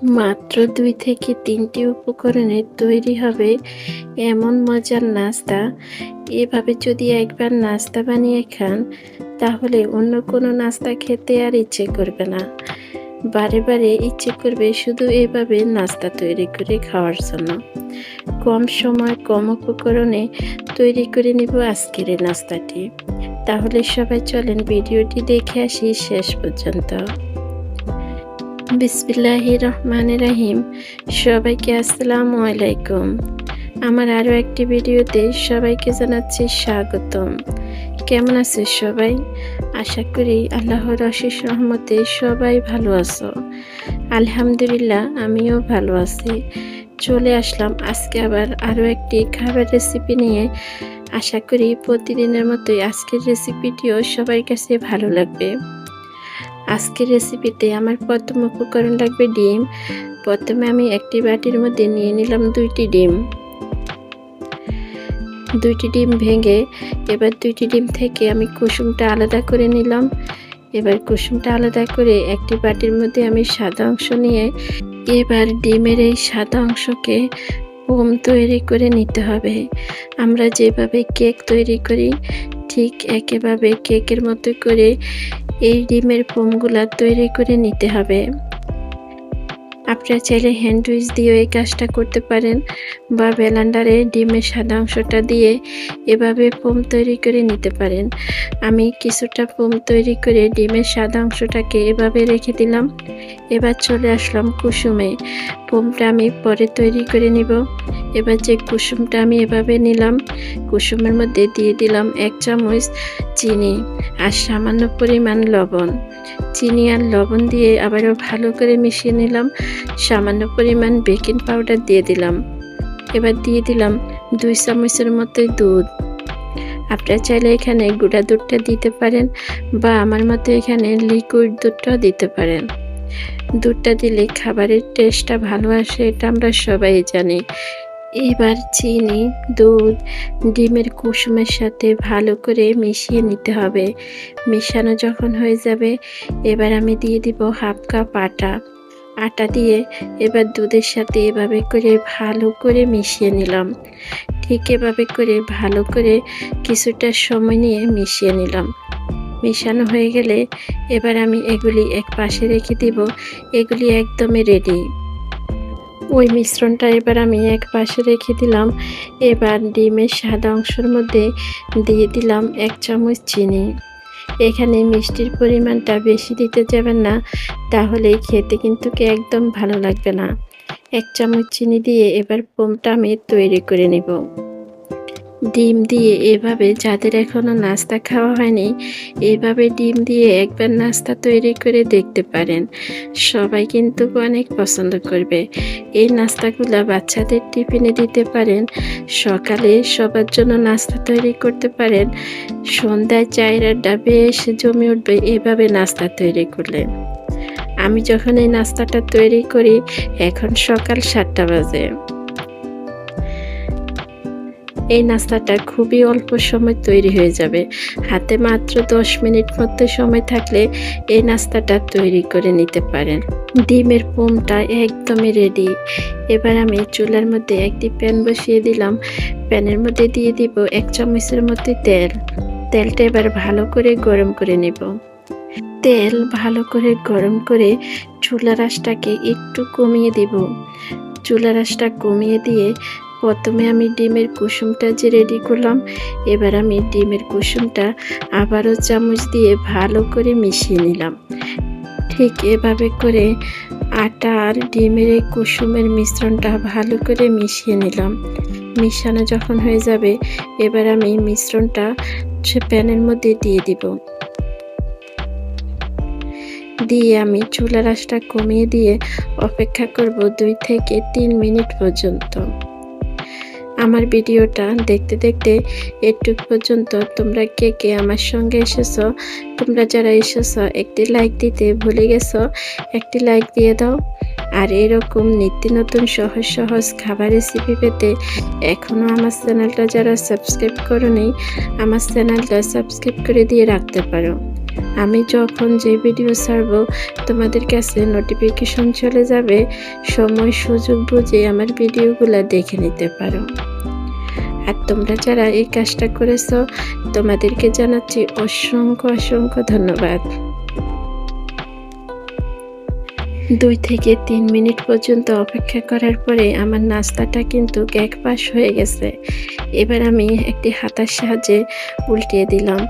মাত্র ২ থেকে ৩টি উপকরণে তৈরি হবে এমন মজার নাস্তা। এভাবে যদি একবার নাস্তা বানিয়ে খান, তাহলে অন্য কোনো নাস্তা খেতে আর ইচ্ছে করবে না। বারে বারে ইচ্ছে করবে শুধু এভাবে নাস্তা তৈরি করে খাওয়ার জন্য। কম সময় কম উপকরণে তৈরি করে নিব আজকের এই নাস্তাটি। তাহলে সবাই চলেন ভিডিওটি দেখে আসি শেষ পর্যন্ত। বিসমিল্লাহির রহমানির রহিম। সবাইকে আসসালামু আলাইকুম। আমার আরও একটি ভিডিওতে সবাইকে জানাচ্ছি স্বাগতম। কেমন আছে সবাই? আশা করি আল্লাহর অশেষ রহমতে সবাই ভালো আছো। আলহামদুলিল্লাহ, আমিও ভালো আছি। চলে আসলাম আজকে আবার আরও একটি খাবার রেসিপি নিয়ে। আশা করি প্রতিদিনের মতোই আজকের রেসিপিটিও সবার কাছে ভালো লাগবে। আজকের রেসিপিতে আমার প্রথম উপকরণ লাগবে ডিম। প্রথমে আমি একটি বাটির মধ্যে নিয়ে নিলাম ২টি ডিম। ২টি ডিম ভেঙে এবার ২টি ডিম থেকে আমি কুসুমটা আলাদা করে নিলাম। এবার কুসুমটা আলাদা করে একটি বাটির মধ্যে আমি সাদা অংশ নিয়ে এবার ডিমের এই সাদা অংশকে ফোম তৈরি করে নিতে হবে। আমরা যেভাবে কেক তৈরি করি ঠিক একইভাবে কেকের মতো করে এই ডিমের ফোমগুলা তৈরি করে নিতে হবে। আপনারা চাইলে হ্যান্ড উইচ দিয়েও এই কাজটা করতে পারেন বা ব্লেন্ডারে ডিমের সাদা অংশটা দিয়ে এভাবে ফোম তৈরি করে নিতে পারেন। আমি কিছুটা ফোম তৈরি করে ডিমের সাদা অংশটাকে এভাবে রেখে দিলাম। এবার চলে আসলাম কুসুমে। ফোমটা আমি পরে তৈরি করে নিব। এবার যে কুসুমটা আমি এভাবে নিলাম, কুসুমের মধ্যে দিয়ে দিলাম ১ চামচ চিনি আর সামান্য পরিমাণ লবণ। চিনি আর লবণ দিয়ে আবারও ভালো করে মিশিয়ে নিলাম। সামান্য পরিমাণ বেকিং পাউডার দিয়ে দিলাম। এবার দিয়ে দিলাম ২ চামচের মতো দুধ। আপনারা চাইলে এখানে গুঁড়া দুধটা দিতে পারেন বা আমার মতো এখানে লিকুইড দুধটাও দিতে পারেন। দুধটা দিলে খাবারের টেস্টটা ভালো আসে, এটা আমরা সবাই জানি। এবার চিনি, দুধ, ডিমের কুসুমের সাথে ভালো করে মিশিয়ে নিতে হবে। মেশানো যখন হয়ে যাবে এবার আমি দিয়ে দিব 1/2 কাপ আটা। আটা দিয়ে এবার দুধের সাথে এভাবে করে ভালো করে মিশিয়ে নিলাম। ঠিক এভাবে করে ভালো করে কিছুটা সময় নিয়ে মিশিয়ে নিলাম। মেশানো হয়ে গেলে এবার আমি এগুলি এক পাশে রেখে দিব। এগুলি একদমই রেডি। ওই মিশ্রণটা এবার আমি এক পাশে রেখে দিলাম। এবার ডিমের সাদা অংশের মধ্যে দিয়ে দিলাম ১ চামচ চিনি। এখানে মিষ্টির পরিমাণটা বেশি দিতে যাবেন না, তাহলে খেতে কিন্তু একদম ভালো লাগবে না। ১ চামচ চিনি দিয়ে এবার ফোমটা আমি তৈরি করে নেব। ডিম দিয়ে এভাবে যাদের এখনও নাস্তা খাওয়া হয়নি, এভাবে ডিম দিয়ে একবার নাস্তা তৈরি করে দেখতে পারেন। সবাই কিন্তু অনেক পছন্দ করবে। এই নাস্তাগুলো বাচ্চাদের টিফিনে দিতে পারেন, সকালে সবার জন্য নাস্তা তৈরি করতে পারেন। সন্ধ্যায় চায়ের আড্ডা বেশ জমে উঠবে এভাবে নাস্তা তৈরি করলে। আমি যখন এই নাস্তাটা তৈরি করি এখন সকাল ৭টা বাজে। এই নাস্তাটা খুবই অল্প সময় তৈরি হয়ে যাবে। হাতে মাত্র ১০ মিনিট মতো সময় থাকলে এই নাস্তাটা তৈরি করে নিতে পারেন। ডিমের ফোমটা একদমই রেডি। এবার আমি চুলার মধ্যে একটি প্যান বসিয়ে দিলাম। প্যানের মধ্যে দিয়ে দিব ১ চামচের মতো তেল। তেলটা এবার ভালো করে গরম করে নেব। তেল ভালো করে গরম করে চুলার আঁচটাকে একটু কমিয়ে দিব। চুলার আঁচটা কমিয়ে দিয়ে প্রথমে আমি ডিমের কুসুমটা যে রেডি করলাম, এবার আমি ডিমের কুসুমটা আবারও চামচ দিয়ে ভালো করে মিশিয়ে নিলাম। ঠিক এভাবে করে আটা আর ডিমের এই কুসুমের মিশ্রণটা ভালো করে মিশিয়ে নিলাম। মিশানো যখন হয়ে যাবে এবার আমি মিশ্রণটা সে প্যানের মধ্যে দিয়ে দিব। দিয়ে আমি চুলার আঁচটা কমিয়ে দিয়ে অপেক্ষা করব ২ থেকে ৩ মিনিট পর্যন্ত। আমার ভিডিওটা দেখতে দেখতে এটুক পর্যন্ত তোমরা কে কে আমার সঙ্গে এসেছো? তোমরা যারা এসেছো একটি লাইক দিতে ভুলে গেছো, একটি লাইক দিয়ে দাও। আর এরকম নিত্য নতুন সহজ সহজ খাবার রেসিপি পেতে এখনও আমার চ্যানেলটা যারা সাবস্ক্রাইব করোনি, আমার চ্যানেলটা সাবস্ক্রাইব করে দিয়ে রাখতে পারো। আমি যখন যে ভিডিও ছাড়বো তোমাদের কাছে নোটিফিকেশন চলে যাবে, সময় সুযোগ বুঝে আমার ভিডিওগুলো দেখে নিতে পারো। আর তোমরা যারা এই কাজটা করেছো তোমাদেরকে জানাচ্ছি অসংখ্য অসংখ্য ধন্যবাদ। 2 থেকে 3 মিনিট পর্যন্ত অপেক্ষা করার পরে আমার নাস্তাটা কিন্তু এক পাশ হয়ে গেছে। এবার আমি একটি হাতার সাহায্যে উল্টিয়ে দিলাম।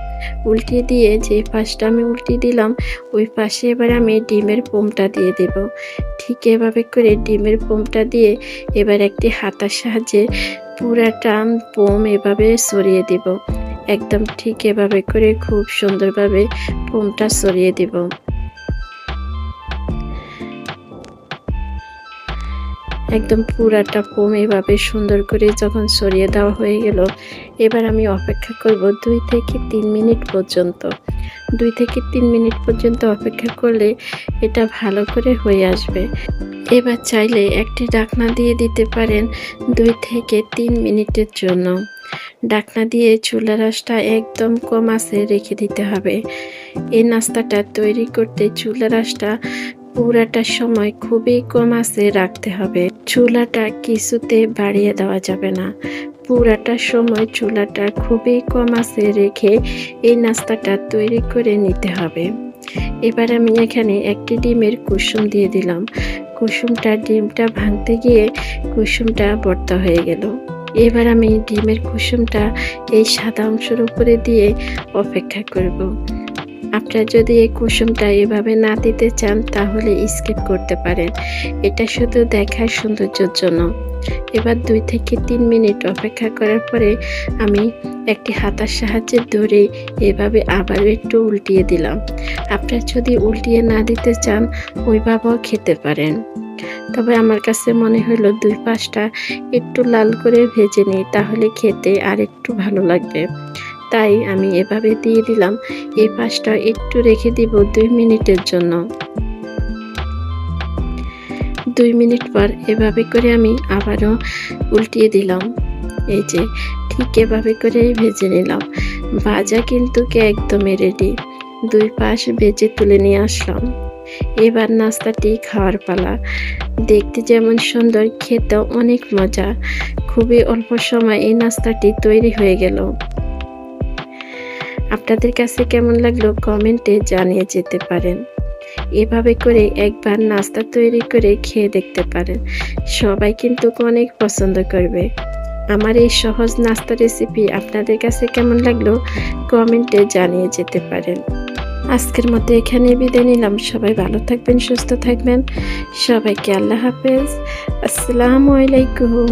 উল্টিয়ে দিয়ে যে পাশটা আমি উল্টিয়ে দিলাম ওই পাশে এবার আমি ডিমের পোমটা দিয়ে দেব। ঠিক এভাবে করে ডিমের পোমটা দিয়ে এবার একটি হাতার সাহায্যে পুরাটা পোম এভাবে ছড়িয়ে দিব। একদম ঠিক এভাবে করে খুব সুন্দরভাবে পোমটা ছড়িয়ে দিব। একদম পুরাটা পোম এভাবে সুন্দর করে যখন ছড়িয়ে দেওয়া হয়ে গেল, এবার আমি অপেক্ষা করব 2 থেকে 3 মিনিট পর্যন্ত। 2 থেকে 3 মিনিট পর্যন্ত অপেক্ষা করলে এটা ভালো করে হয়ে আসবে। এবার চাইলে একটি ঢাকনা দিয়ে দিতে পারেন 2 থেকে 3 মিনিটের জন্য। ঢাকনা দিয়ে চুলার আঁচটা একদম কম আঁচে রেখে দিতে হবে। এই নাস্তাটা তৈরি করতে চুলার আঁচটা পুরাটা সময় খুবই কম আঁচে রাখতে হবে। চুলাটা কিছুতে বাড়িয়ে দেওয়া যাবে না। পুরাটা সময় চুলাটা খুবই কম আঁচে রেখে এই নাস্তাটা তৈরি করে নিতে হবে। এবার আমি এখানে একটি ডিমের কুসুম দিয়ে দিলাম। ডিমটা ভাঙতে গিয়ে কুসুমটা ভর্তা হয়ে গেল। এবার আমি ডিমের কুসুমটা এই সাদা অংশের উপরে দিয়ে অপেক্ষা করব। আপনারা যদি এই কুসুমটা এভাবে না দিতে চান তাহলে স্কিপ করতে পারেন। এটা শুধু দেখার সৌন্দর্যের জন্য। এবার 2 থেকে 3 মিনিট অপেক্ষা করার পরে আমি একটি হাতার সাহায্যে ধরে এভাবে আবার একটু উল্টিয়ে দিলাম। আপনারা যদি উল্টিয়ে না দিতে চান ওইভাবেও খেতে পারেন। তবে আমার কাছে মনে হলো 2 পাশটা একটু লাল করে ভেজে নিই, তাহলে খেতে আর একটু ভালো লাগবে। তাই আমি এভাবে দিয়ে দিলাম। এই পাশটা একটু রেখে দিব 2 মিনিটের জন্য। 2 মিনিট পর এভাবে করে আমি আবারও উল্টিয়ে দিলাম। এই যে ঠিক এভাবে করে ভেজে নিলাম। ভাজা কিন্তু একদমই রেডি। 2 পাশ ভেজে তুলে নিয়ে আসলাম। এবার নাস্তাটি খাওয়ার পালা। দেখতে যেমন সুন্দর, খেতেও অনেক মজা। খুবই অল্প সময় এই নাস্তাটি তৈরি হয়ে গেল। আপনাদের কাছে কেমন লাগলো কমেন্টে জানিয়ে যেতে পারেন। এভাবে করে একবার নাস্তা তৈরি করে খেয়ে দেখতে পারেন। সবাই কিন্তু অনেক পছন্দ করবে। আমার এই সহজ নাস্তা রেসিপি আপনাদের কাছে কেমন লাগলো কমেন্টে জানিয়ে যেতে পারেন। আজকের মতো এখানে বিদায় নিলাম। সবাই ভালো থাকবেন, সুস্থ থাকবেন। সবাইকে আল্লাহ হাফেজ। আসসালামু আলাইকুম।